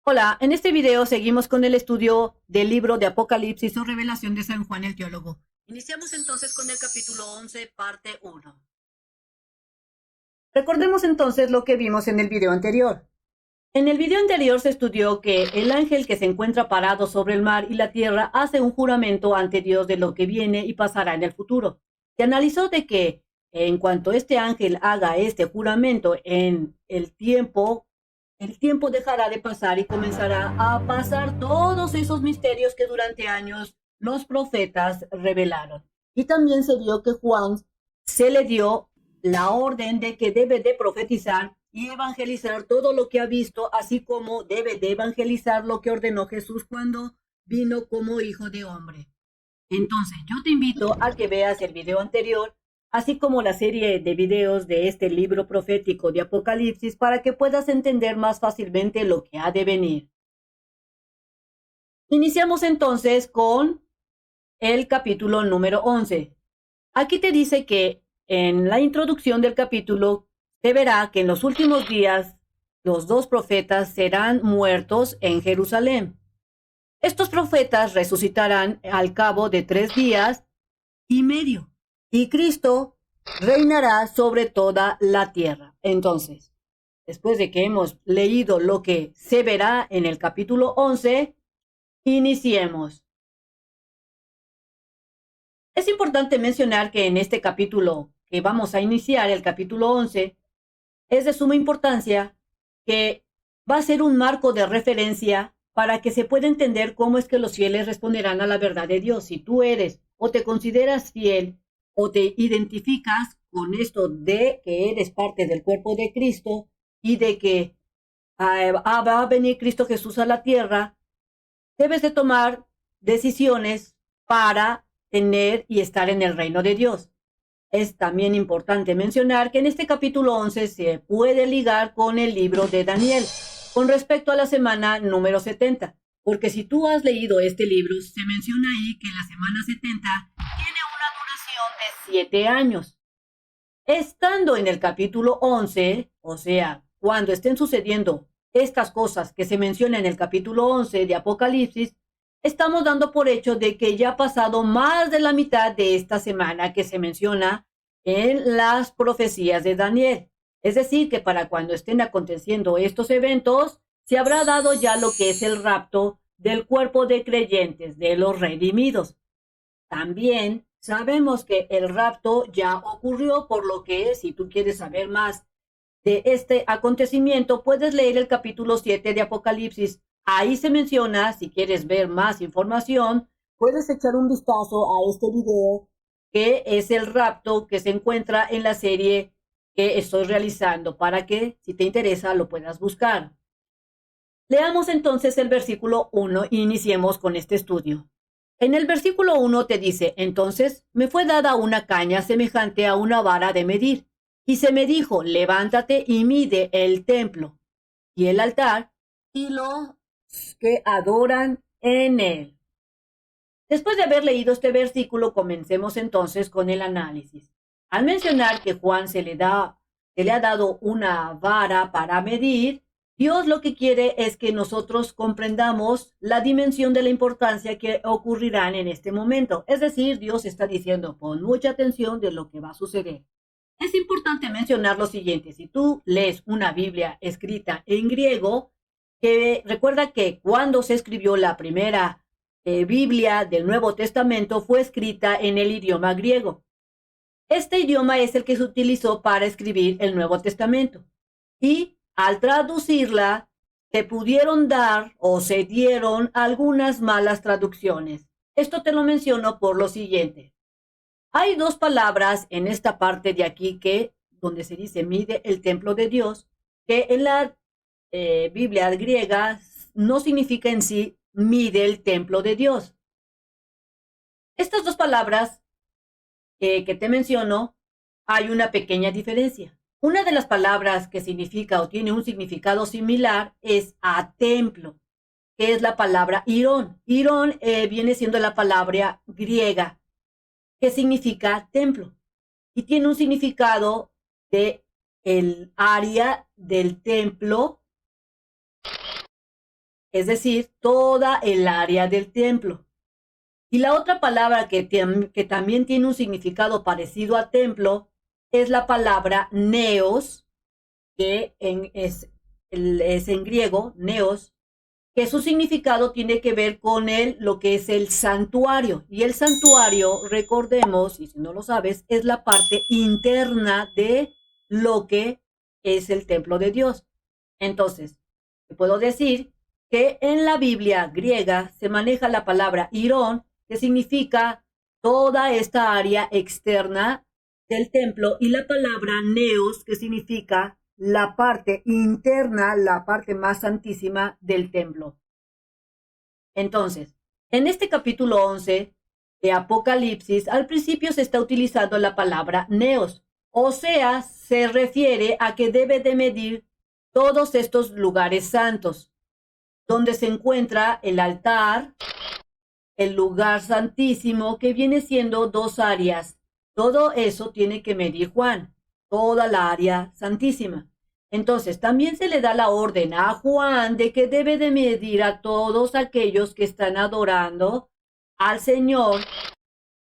Hola, en este video seguimos con el estudio del libro de Apocalipsis o Revelación de San Juan el Teólogo. Iniciamos entonces con el capítulo 11, parte 1. Recordemos entonces lo que vimos en el video anterior. En el video anterior se estudió que el ángel que se encuentra parado sobre el mar y la tierra hace un juramento ante Dios de lo que viene y pasará en el futuro. Se analizó de que en cuanto este ángel haga este juramento en el tiempo dejará de pasar y comenzará a pasar todos esos misterios que durante años los profetas revelaron. Y también se vio que Juan se le dio la orden de que debe de profetizar y evangelizar todo lo que ha visto, así como debe de evangelizar lo que ordenó Jesús cuando vino como hijo de hombre. Entonces, yo te invito a que veas el video anterior, así como la serie de videos de este libro profético de Apocalipsis, para que puedas entender más fácilmente lo que ha de venir. Iniciamos entonces con el capítulo número 11. Aquí te dice que en la introducción del capítulo se verá que en los últimos días los dos profetas serán muertos en Jerusalén. Estos profetas resucitarán al cabo de 3 días y medio, y Cristo reinará sobre toda la tierra. Entonces, después de que hemos leído lo que se verá en el capítulo 11, iniciemos. Es importante mencionar que en este capítulo que vamos a iniciar, el capítulo 11, es de suma importancia que va a ser un marco de referencia para que se pueda entender cómo es que los fieles responderán a la verdad de Dios. Si tú eres o te consideras fiel o te identificas con esto de que eres parte del cuerpo de Cristo y de que va a venir Cristo Jesús a la tierra, debes de tomar decisiones para tener y estar en el reino de Dios. Es también importante mencionar que en este capítulo 11 se puede ligar con el libro de Daniel con respecto a la semana número 70, porque si tú has leído este libro, se menciona ahí que la semana 70 tiene una duración de 7 años. Estando en el capítulo 11, o sea, cuando estén sucediendo estas cosas que se mencionan en el capítulo 11 de Apocalipsis, estamos dando por hecho de que ya ha pasado más de la mitad de esta semana que se menciona en las profecías de Daniel. Es decir, que para cuando estén aconteciendo estos eventos, se habrá dado ya lo que es el rapto del cuerpo de creyentes, de los redimidos. También sabemos que el rapto ya ocurrió, por lo que si tú quieres saber más de este acontecimiento, puedes leer el capítulo 7 de Apocalipsis. Ahí se menciona, si quieres ver más información, puedes echar un vistazo a este video, que es el rapto que se encuentra en la serie que estoy realizando, para que, si te interesa, lo puedas buscar. Leamos entonces el versículo 1 e iniciemos con este estudio. En el versículo 1 te dice: entonces me fue dada una caña semejante a una vara de medir, y se me dijo: levántate y mide el templo y el altar y los que adoran en él. Después de haber leído este versículo, comencemos entonces con el análisis. Al mencionar que Juan se le ha dado una vara para medir, Dios lo que quiere es que nosotros comprendamos la dimensión de la importancia que ocurrirán en este momento. Es decir, Dios está diciendo: pon mucha atención de lo que va a suceder. Es importante mencionar lo siguiente: si tú lees una Biblia escrita en griego, que recuerda que cuando se escribió la primera Biblia del Nuevo Testamento fue escrita en el idioma griego. Este idioma es el que se utilizó para escribir el Nuevo Testamento. Y al traducirla, se pudieron dar o se dieron algunas malas traducciones. Esto te lo menciono por lo siguiente. Hay dos palabras en esta parte de aquí donde se dice mide el templo de Dios, que en la Biblia griega no significa en sí mide el templo de Dios. Estas dos palabras que te menciono, hay una pequeña diferencia. Una de las palabras que significa o tiene un significado similar es a templo, que es la palabra irón. Irón viene siendo la palabra griega que significa templo y tiene un significado de el área del templo es decir, toda el área del templo. Y la otra palabra que también tiene un significado parecido a templo es la palabra neos, que es en griego, neos, que su significado tiene que ver con lo que es el santuario. Y el santuario, recordemos, y si no lo sabes, es la parte interna de lo que es el templo de Dios. Entonces, te puedo decir que en la Biblia griega se maneja la palabra irón, que significa toda esta área externa del templo, y la palabra neos, que significa la parte interna, la parte más santísima del templo. Entonces, en este capítulo 11 de Apocalipsis, al principio se está utilizando la palabra neos, o sea, se refiere a que debe de medir todos estos lugares santos, donde se encuentra el altar, el lugar santísimo, que viene siendo dos áreas. Todo eso tiene que medir Juan, toda la área santísima. Entonces, también se le da la orden a Juan de que debe de medir a todos aquellos que están adorando al Señor,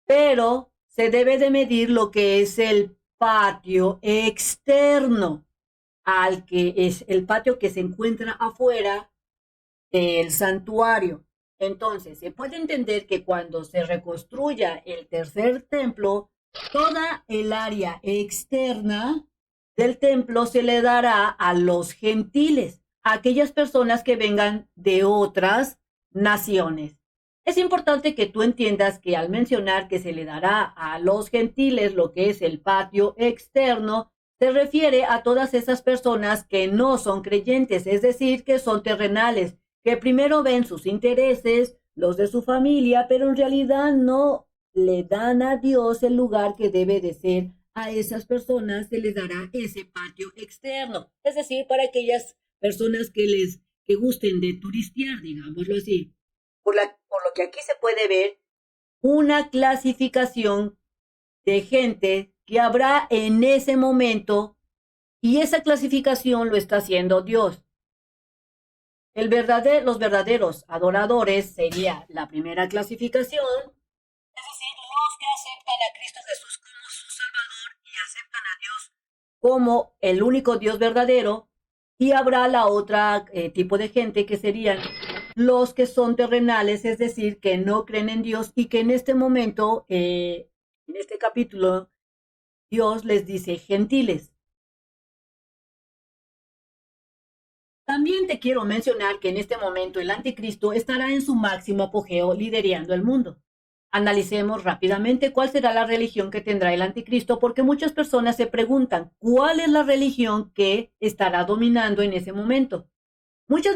pero se debe de medir lo que es el patio externo, al que es el patio que se encuentra afuera del santuario. Entonces, se puede entender que cuando se reconstruya el tercer templo, toda el área externa del templo se le dará a los gentiles, a aquellas personas que vengan de otras naciones. Es importante que tú entiendas que al mencionar que se le dará a los gentiles lo que es el patio externo, se refiere a todas esas personas que no son creyentes, es decir, que son terrenales, que primero ven sus intereses, los de su familia, pero en realidad no le dan a Dios el lugar que debe de ser. A esas personas se les dará ese patio externo, es decir, para aquellas personas que gusten de turistear, digámoslo así. Por lo que aquí se puede ver una clasificación de gente que habrá en ese momento, y esa clasificación lo está haciendo Dios. Los verdaderos adoradores sería la primera clasificación, es decir, los que aceptan a Cristo Jesús como su Salvador y aceptan a Dios como el único Dios verdadero. Y habrá la otra tipo de gente, que serían los que son terrenales, es decir, que no creen en Dios, y que en este momento, en este capítulo, Dios les dice gentiles. También te quiero mencionar que en este momento el anticristo estará en su máximo apogeo liderando el mundo. Analicemos rápidamente cuál será la religión que tendrá el anticristo, porque muchas personas se preguntan cuál es la religión que estará dominando en ese momento. Muchas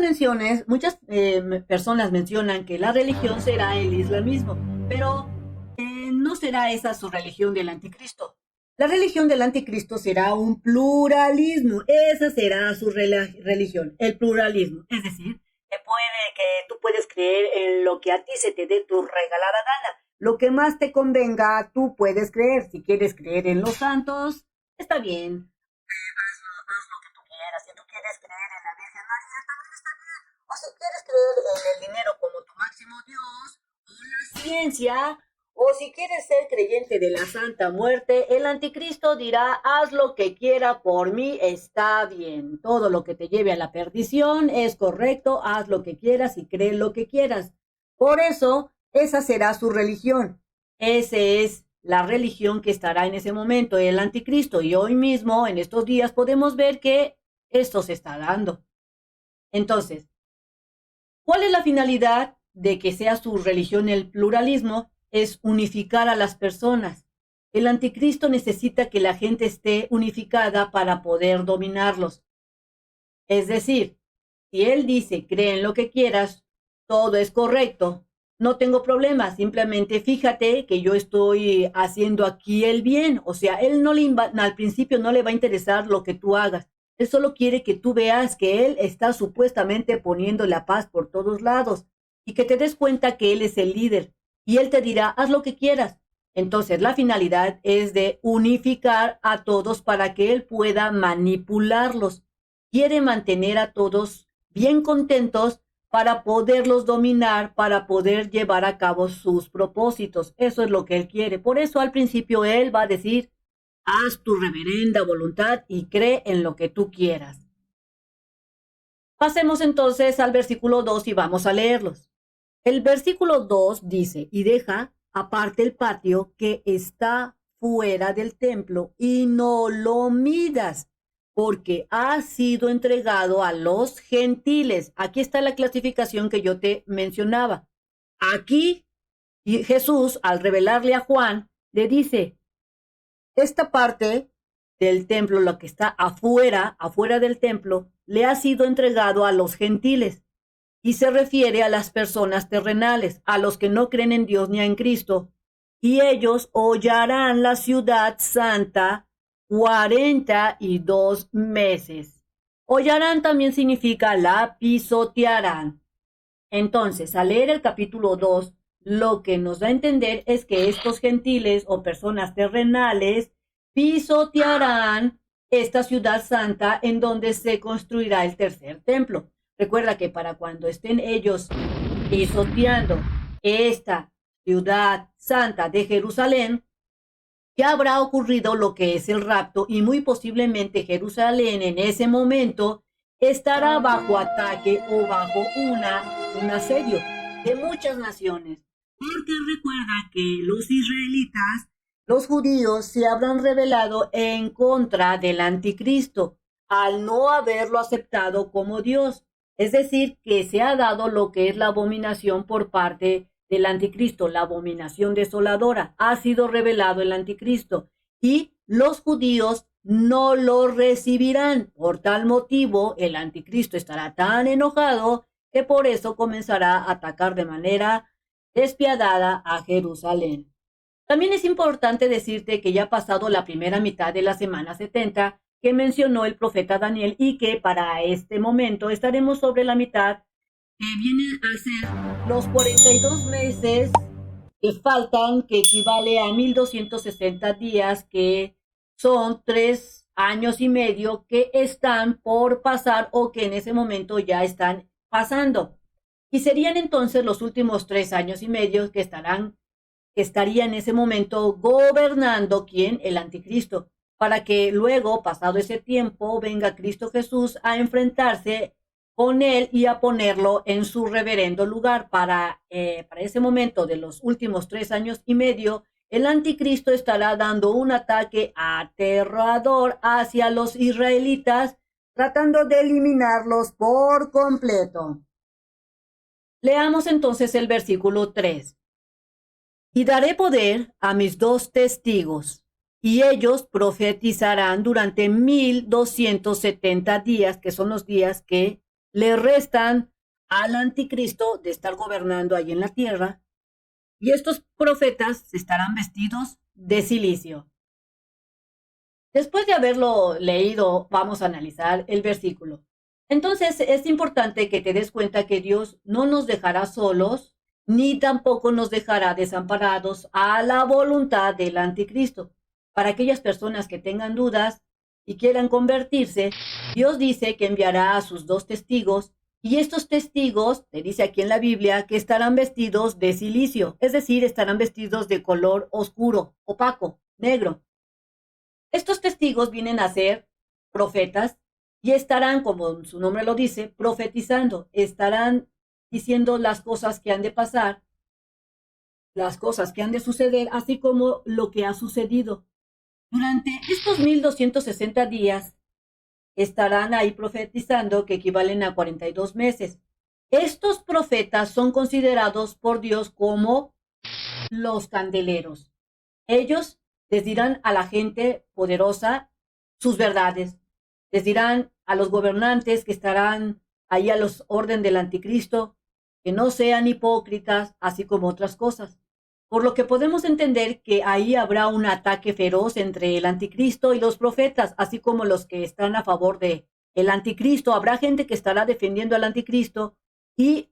personas mencionan que la religión será el islamismo, pero no será esa su religión del anticristo. La religión del anticristo será un pluralismo. Esa será su religión, el pluralismo. Es decir, que tú puedes creer en lo que a ti se te dé tu regalada gana. Lo que más te convenga, tú puedes creer. Si quieres creer en los santos, está bien. Haz lo que tú quieras. Si tú quieres creer en la Virgen María, también está bien. O si quieres creer en el dinero como tu máximo Dios, o la ciencia, o si quieres ser creyente de la Santa Muerte, el anticristo dirá: haz lo que quiera por mí, está bien. Todo lo que te lleve a la perdición es correcto, haz lo que quieras y cree lo que quieras. Por eso, esa será su religión. Esa es la religión que estará en ese momento, el anticristo. Y hoy mismo, en estos días, podemos ver que esto se está dando. Entonces, ¿cuál es la finalidad de que sea su religión el pluralismo? Es unificar a las personas. El anticristo necesita que la gente esté unificada para poder dominarlos. Es decir, si él dice, cree en lo que quieras, todo es correcto, no tengo problema, simplemente fíjate que yo estoy haciendo aquí el bien. O sea, él al principio no le va a interesar lo que tú hagas. Él solo quiere que tú veas que él está supuestamente poniendo la paz por todos lados, y que te des cuenta que él es el líder. Y él te dirá, haz lo que quieras. Entonces, la finalidad es de unificar a todos para que él pueda manipularlos. Quiere mantener a todos bien contentos para poderlos dominar, para poder llevar a cabo sus propósitos. Eso es lo que Él quiere. Por eso al principio Él va a decir, haz tu reverenda voluntad y cree en lo que tú quieras. Pasemos entonces al versículo 2 y vamos a leerlos. El versículo 2 dice, y deja aparte el patio que está fuera del templo y no lo midas, porque ha sido entregado a los gentiles. Aquí está la clasificación que yo te mencionaba. Aquí Jesús, al revelarle a Juan, le dice, esta parte del templo, lo que está afuera del templo, le ha sido entregado a los gentiles. Y se refiere a las personas terrenales, a los que no creen en Dios ni en Cristo. Y ellos hollarán la ciudad santa 42 meses. Hollarán también significa la pisotearán. Entonces, al leer el capítulo 2, lo que nos da a entender es que estos gentiles o personas terrenales pisotearán esta ciudad santa en donde se construirá el tercer templo. Recuerda que para cuando estén ellos pisoteando esta ciudad santa de Jerusalén, ya habrá ocurrido lo que es el rapto y muy posiblemente Jerusalén en ese momento estará bajo ataque o bajo un asedio de muchas naciones. Porque recuerda que los israelitas, los judíos, se habrán rebelado en contra del anticristo al no haberlo aceptado como Dios. Es decir, que se ha dado lo que es la abominación por parte del anticristo, la abominación desoladora. Ha sido revelado el anticristo y los judíos no lo recibirán. Por tal motivo, el anticristo estará tan enojado que por eso comenzará a atacar de manera despiadada a Jerusalén. También es importante decirte que ya ha pasado la primera mitad de la semana 70 que mencionó el profeta Daniel y que para este momento estaremos sobre la mitad que viene a ser los 42 meses que faltan, que equivale a 1260 días, que son 3 años y medio que están por pasar o que en ese momento ya están pasando. Y serían entonces los últimos 3 años y medio que estaría en ese momento gobernando ¿quién? El anticristo, para que luego, pasado ese tiempo, venga Cristo Jesús a enfrentarse con él y a ponerlo en su reverendo lugar. Para ese momento de los últimos 3 años y medio, el anticristo estará dando un ataque aterrador hacia los israelitas, tratando de eliminarlos por completo. Leamos entonces el versículo 3. Y daré poder a mis 2 testigos, y ellos profetizarán durante 1270 días, que son los días que le restan al anticristo de estar gobernando ahí en la tierra, y estos profetas estarán vestidos de cilicio. Después de haberlo leído, vamos a analizar el versículo. Entonces es importante que te des cuenta que Dios no nos dejará solos, ni tampoco nos dejará desamparados a la voluntad del anticristo. Para aquellas personas que tengan dudas y quieran convertirse, Dios dice que enviará a sus 2 testigos, y estos testigos, te dice aquí en la Biblia, que estarán vestidos de cilicio, es decir, estarán vestidos de color oscuro, opaco, negro. Estos testigos vienen a ser profetas y estarán, como su nombre lo dice, profetizando, estarán diciendo las cosas que han de pasar, las cosas que han de suceder, así como lo que ha sucedido. Durante estos 1260 días estarán ahí profetizando, que equivalen a 42 meses. Estos profetas son considerados por Dios como los candeleros. Ellos les dirán a la gente poderosa sus verdades. Les dirán a los gobernantes que estarán ahí a los orden del anticristo, que no sean hipócritas, así como otras cosas. Por lo que podemos entender que ahí habrá un ataque feroz entre el anticristo y los profetas, así como los que están a favor de el anticristo. Habrá gente que estará defendiendo al anticristo y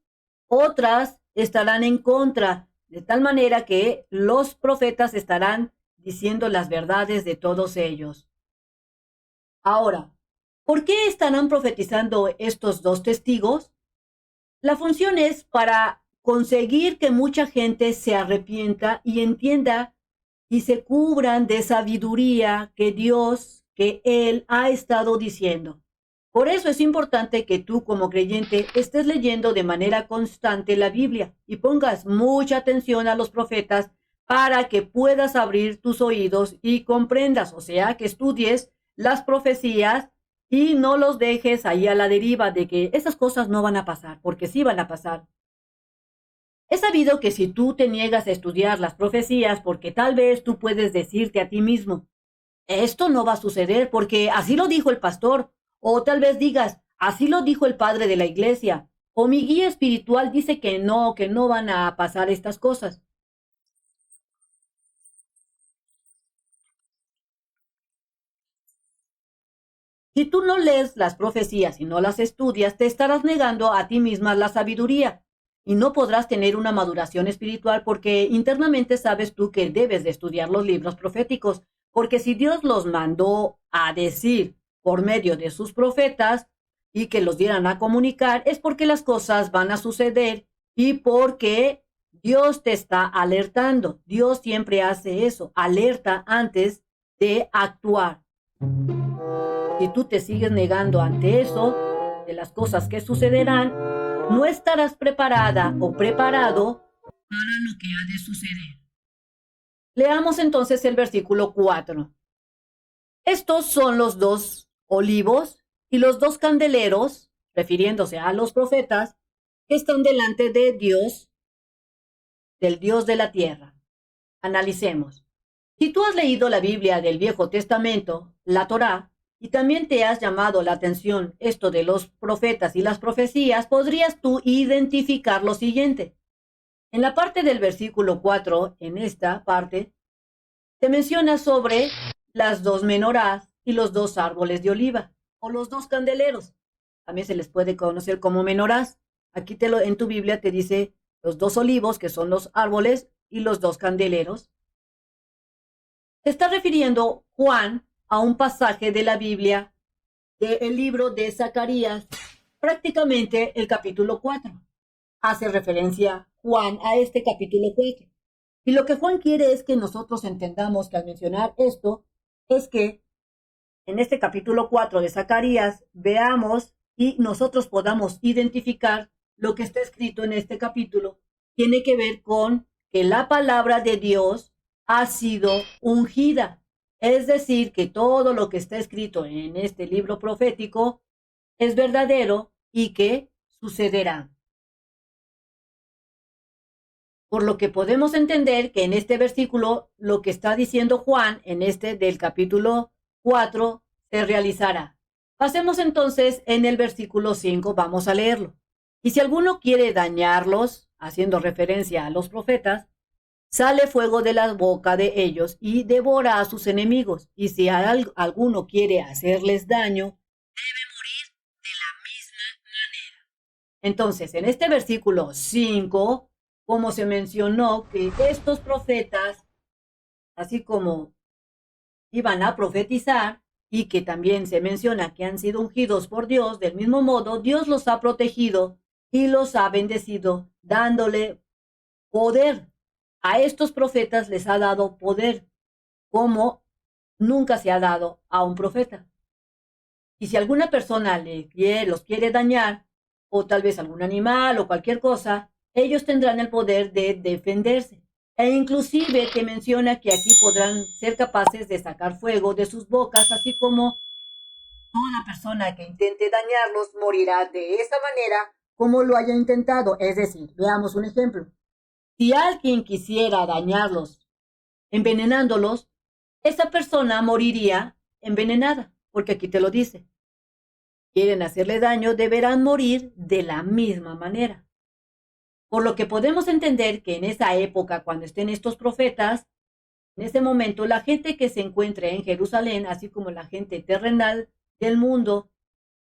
otras estarán en contra, de tal manera que los profetas estarán diciendo las verdades de todos ellos. Ahora, ¿por qué estarán profetizando estos 2 testigos? La función es para conseguir que mucha gente se arrepienta y entienda y se cubran de sabiduría que Él ha estado diciendo. Por eso es importante que tú como creyente estés leyendo de manera constante la Biblia y pongas mucha atención a los profetas para que puedas abrir tus oídos y comprendas, o sea, que estudies las profecías y no los dejes ahí a la deriva de que esas cosas no van a pasar, porque sí van a pasar. Es sabido que si tú te niegas a estudiar las profecías, porque tal vez tú puedes decirte a ti mismo, esto no va a suceder porque así lo dijo el pastor, o tal vez digas, así lo dijo el padre de la iglesia, o mi guía espiritual dice que no van a pasar estas cosas. Si tú no lees las profecías y no las estudias, te estarás negando a ti misma la sabiduría y no podrás tener una maduración espiritual porque internamente sabes tú que debes de estudiar los libros proféticos, porque si Dios los mandó a decir por medio de sus profetas y que los dieran a comunicar, es porque las cosas van a suceder y porque Dios te está alertando. Dios siempre hace eso, alerta antes de actuar. Si tú te sigues negando ante eso, de las cosas que sucederán, no estarás preparada o preparado para lo que ha de suceder. Leamos entonces el versículo 4. Estos son los dos olivos y los dos candeleros, refiriéndose a los profetas, que están delante de Dios, del Dios de la tierra. Analicemos. Si tú has leído la Biblia del Viejo Testamento, la Torá, y también te has llamado la atención esto de los profetas y las profecías, podrías tú identificar lo siguiente. En la parte del versículo 4, en esta parte, se menciona sobre las dos menorás y los dos árboles de oliva, o los dos candeleros. También se les puede conocer como menorás. Aquí en tu Biblia te dice los dos olivos, que son los árboles, y los dos candeleros. Se está refiriendo Juan a un pasaje de la Biblia del libro de Zacarías, prácticamente el capítulo 4. Hace referencia Juan a este capítulo 4. Y lo que Juan quiere es que nosotros entendamos que al mencionar esto, es que en este capítulo 4 de Zacarías veamos y nosotros podamos identificar lo que está escrito en este capítulo. Tiene que ver con que la palabra de Dios ha sido ungida. Es decir, que todo lo que está escrito en este libro profético es verdadero y que sucederá. Por lo que podemos entender que en este versículo lo que está diciendo Juan en este del capítulo 4 se realizará. Pasemos entonces en el versículo 5, vamos a leerlo. Y si alguno quiere dañarlos, haciendo referencia a los profetas, sale fuego de la boca de ellos y devora a sus enemigos. Y si alguno quiere hacerles daño, debe morir de la misma manera. Entonces, en este versículo 5, como se mencionó que estos profetas, así como iban a profetizar, y que también se menciona que han sido ungidos por Dios, del mismo modo, Dios los ha protegido y los ha bendecido, dándole poder. A estos profetas les ha dado poder, como nunca se ha dado a un profeta. Y si alguna persona los quiere dañar, o tal vez algún animal o cualquier cosa, ellos tendrán el poder de defenderse. E inclusive te menciona que aquí podrán ser capaces de sacar fuego de sus bocas, así como toda persona que intente dañarlos morirá de esa manera como lo haya intentado. Es decir, veamos un ejemplo. Si alguien quisiera dañarlos envenenándolos, esa persona moriría envenenada, porque aquí te lo dice. Quieren hacerle daño, deberán morir de la misma manera. Por lo que podemos entender que en esa época, cuando estén estos profetas, en ese momento la gente que se encuentre en Jerusalén, así como la gente terrenal del mundo,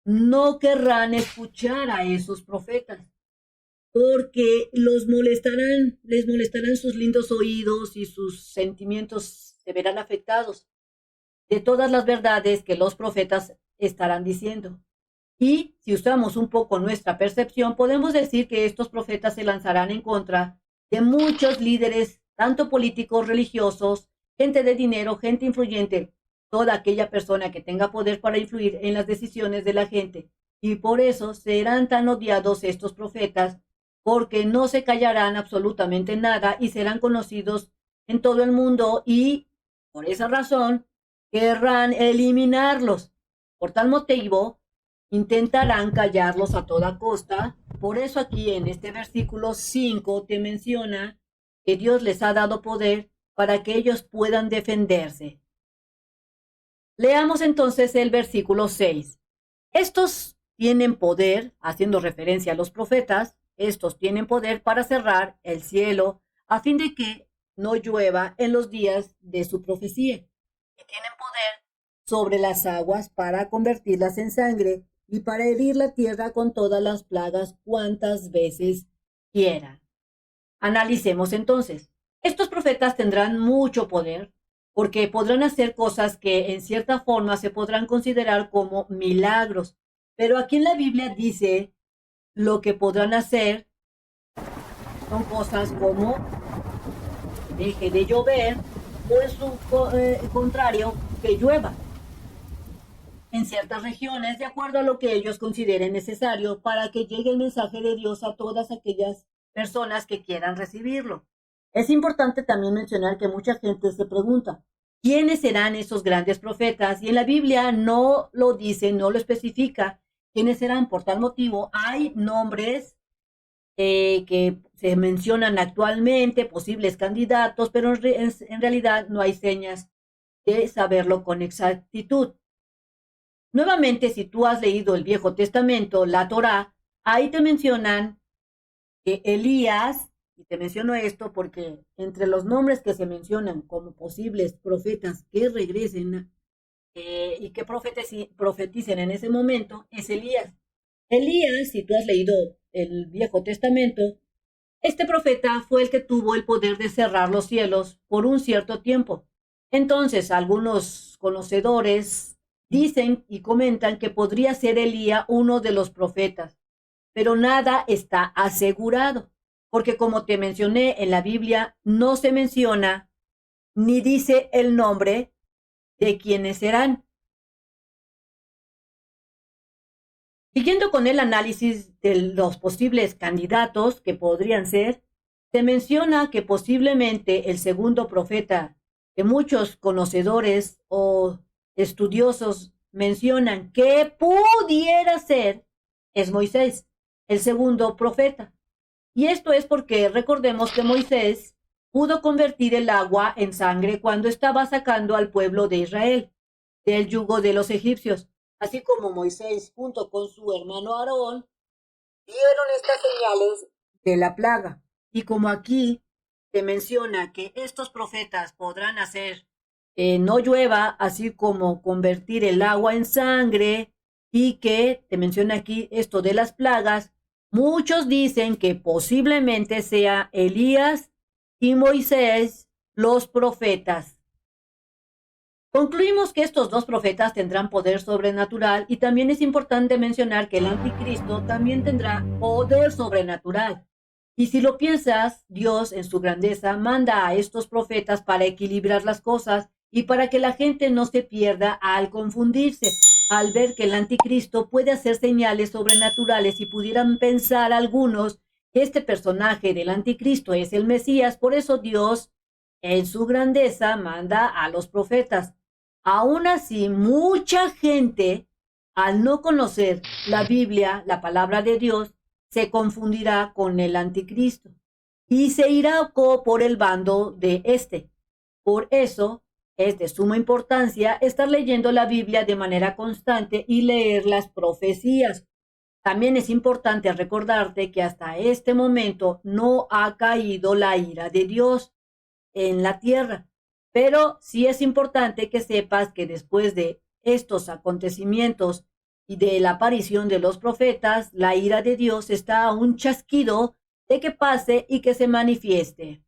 no querrán escuchar a esos profetas, porque les molestarán sus lindos oídos y sus sentimientos se verán afectados de todas las verdades que los profetas estarán diciendo. Y si usamos un poco nuestra percepción, podemos decir que estos profetas se lanzarán en contra de muchos líderes, tanto políticos, religiosos, gente de dinero, gente influyente, toda aquella persona que tenga poder para influir en las decisiones de la gente. Y por eso serán tan odiados estos profetas, porque no se callarán absolutamente nada y serán conocidos en todo el mundo y por esa razón querrán eliminarlos. Por tal motivo, intentarán callarlos a toda costa. Por eso aquí en este versículo 5 te menciona que Dios les ha dado poder para que ellos puedan defenderse. Leamos entonces el versículo 6. Estos tienen poder, haciendo referencia a los profetas, estos tienen poder para cerrar el cielo a fin de que no llueva en los días de su profecía. Y tienen poder sobre las aguas para convertirlas en sangre y para herir la tierra con todas las plagas cuantas veces quieran. Analicemos entonces. Estos profetas tendrán mucho poder porque podrán hacer cosas que en cierta forma se podrán considerar como milagros. Pero aquí en la Biblia dice lo que podrán hacer son cosas como deje de llover o en su contrario que llueva en ciertas regiones de acuerdo a lo que ellos consideren necesario para que llegue el mensaje de Dios a todas aquellas personas que quieran recibirlo. Es importante también mencionar que mucha gente se pregunta, ¿quiénes serán esos grandes profetas? Y en la Biblia no lo dice, no lo especifica quiénes serán. Por tal motivo, hay nombres que se mencionan actualmente, posibles candidatos, pero en realidad no hay señas de saberlo con exactitud. Nuevamente, si tú has leído el Viejo Testamento, la Torá, ahí te mencionan que Elías, y te menciono esto porque entre los nombres que se mencionan como posibles profetas que regresen y que profeticen en ese momento, es Elías. Elías, si tú has leído el Viejo Testamento, este profeta fue el que tuvo el poder de cerrar los cielos por un cierto tiempo. Entonces, algunos conocedores dicen y comentan que podría ser Elías uno de los profetas, pero nada está asegurado, porque como te mencioné en la Biblia, no se menciona ni dice el nombre de quienes serán. Siguiendo con el análisis de los posibles candidatos que podrían ser, se menciona que posiblemente el segundo profeta que muchos conocedores o estudiosos mencionan que pudiera ser es Moisés, el segundo profeta. Y esto es porque recordemos que Moisés pudo convertir el agua en sangre cuando estaba sacando al pueblo de Israel del yugo de los egipcios, así como Moisés junto con su hermano Aarón dieron estas señales de la plaga. Y como aquí se menciona que estos profetas podrán hacer no llueva, así como convertir el agua en sangre, y que te menciona aquí esto de las plagas, muchos dicen que posiblemente sea Elías y Moisés los profetas. Concluimos que estos dos profetas tendrán poder sobrenatural y también es importante mencionar que el anticristo también tendrá poder sobrenatural. Y si lo piensas, Dios en su grandeza manda a estos profetas para equilibrar las cosas y para que la gente no se pierda al confundirse, al ver que el anticristo puede hacer señales sobrenaturales y pudieran pensar algunos que este personaje del anticristo es el Mesías. Por eso Dios en su grandeza manda a los profetas. Aún así, mucha gente, al no conocer la Biblia, la palabra de Dios, se confundirá con el anticristo y se irá por el bando de este. Por eso es de suma importancia estar leyendo la Biblia de manera constante y leer las profecías. También es importante recordarte que hasta este momento no ha caído la ira de Dios en la tierra. Pero sí es importante que sepas que después de estos acontecimientos y de la aparición de los profetas, la ira de Dios está a un chasquido de que pase y que se manifieste.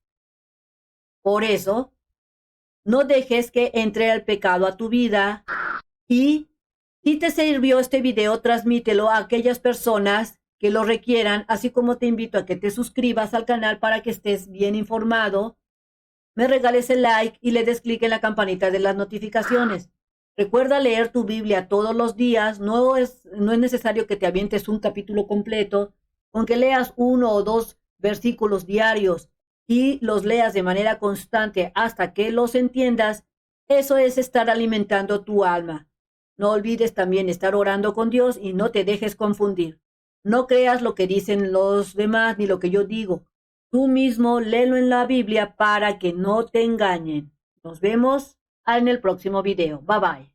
Por eso, no dejes que entre el pecado a tu vida y Si te sirvió este video, transmítelo a aquellas personas que lo requieran, así como te invito a que te suscribas al canal para que estés bien informado, me regales el like y le des clic en la campanita de las notificaciones. Recuerda leer tu Biblia todos los días, no es necesario que te avientes un capítulo completo, con que leas 1 o 2 versículos diarios y los leas de manera constante hasta que los entiendas. Eso es estar alimentando tu alma. No olvides también estar orando con Dios y no te dejes confundir. No creas lo que dicen los demás ni lo que yo digo. Tú mismo léelo en la Biblia para que no te engañen. Nos vemos en el próximo video. Bye bye.